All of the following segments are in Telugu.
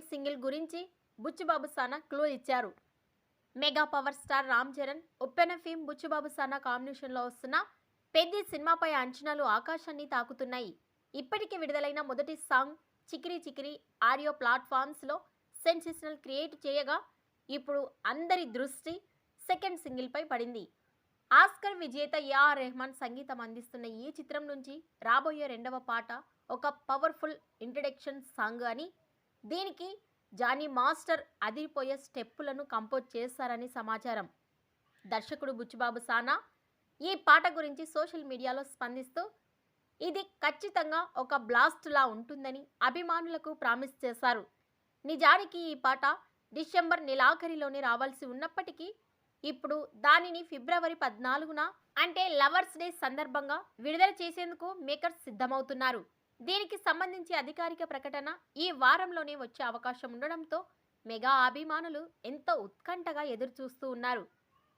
సెకండ్ సింగిల్ గురించి బుచ్చిబాబు సానా క్లూ ఇచ్చారు. Mega power star Ram Charan, Uppena fame Buchibabu Sana కాంబినేషన్లో వస్తున్న పెద్ది సినిమాపై అంచనాలు ఆకాశాన్ని తాకుతున్నాయి. ఇప్పటికే విడుదలైన మొదటి song Chikiri Chikiri audio ప్లాట్ఫామ్స్లో sensational create చేయగా ఇప్పుడు అందరి దృష్టి సెకండ్ సింగిల్పై పడింది. ఆస్కర్ విజేత ఏఆర్ రెహమాన్ సంగీతం అందిస్తున్న ఈ చిత్రం నుంచి రాబోయే రెండవ పాట ఒక పవర్ఫుల్ ఇంట్రడక్షన్ సాంగ్ అని, దీనికి జానీ మాస్టర్ అదిరిపోయే స్టెప్పులను కంపోజ్ చేశారని సమాచారం. దర్శకుడు బుచ్చిబాబు సానా ఈ పాట గురించి సోషల్ మీడియాలో స్పందిస్తూ ఇది ఖచ్చితంగా ఒక బ్లాస్ట్ లా ఉంటుందని అభిమానులకు ప్రామిస్ చేశారు. నిజానికి ఈ పాట డిసెంబర్ నెలాఖరిలోనే రావాల్సి ఉన్నప్పటికీ ఇప్పుడు దానిని ఫిబ్రవరి 14న అంటే లవర్స్ డే సందర్భంగా విడుదల చేసేందుకు మేకర్స్ సిద్ధమవుతున్నారు. దీనికి సంబంధించి అధికారిక ప్రకటన ఈ వారంలోనే వచ్చే అవకాశం ఉండడంతో మెగా అభిమానులు ఎంతో ఉత్కంఠగా ఎదురు చూస్తూ ఉన్నారు.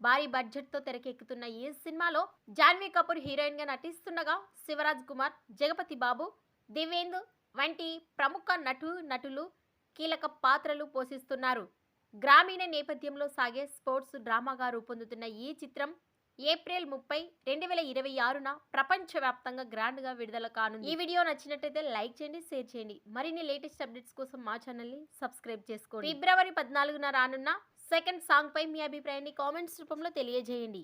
భారీ బడ్జెట్తో తెరకెక్కుతున్న ఈ సినిమాలో జాన్వీ కపూర్ హీరోయిన్గా నటిస్తుండగా శివరాజ్ కుమార్, జగపతి బాబు, దివేందు వంటి ప్రముఖ నటులు కీలక పాత్రలు పోషిస్తున్నారు. గ్రామీణ నేపథ్యంలో సాగే స్పోర్ట్స్ డ్రామాగా రూపొందుతున్న ఈ చిత్రం ఏప్రిల్ 30, 2026న ప్రపంచవ్యాప్తంగా గ్రాండ్గా విడుదల కానుంది. ఈ వీడియో నచ్చినట్టయితే లైక్ చేయండి, షేర్ చేయండి. మరిన్ని లేటెస్ట్ అప్డేట్స్ కోసం మా ఛానల్ని సబ్స్క్రైబ్ చేసుకోండి. ఫిబ్రవరి 14న రానున్న సెకండ్ సాంగ్ పై మీ అభిప్రాయాన్ని కామెంట్స్ రూపంలో తెలియజేయండి.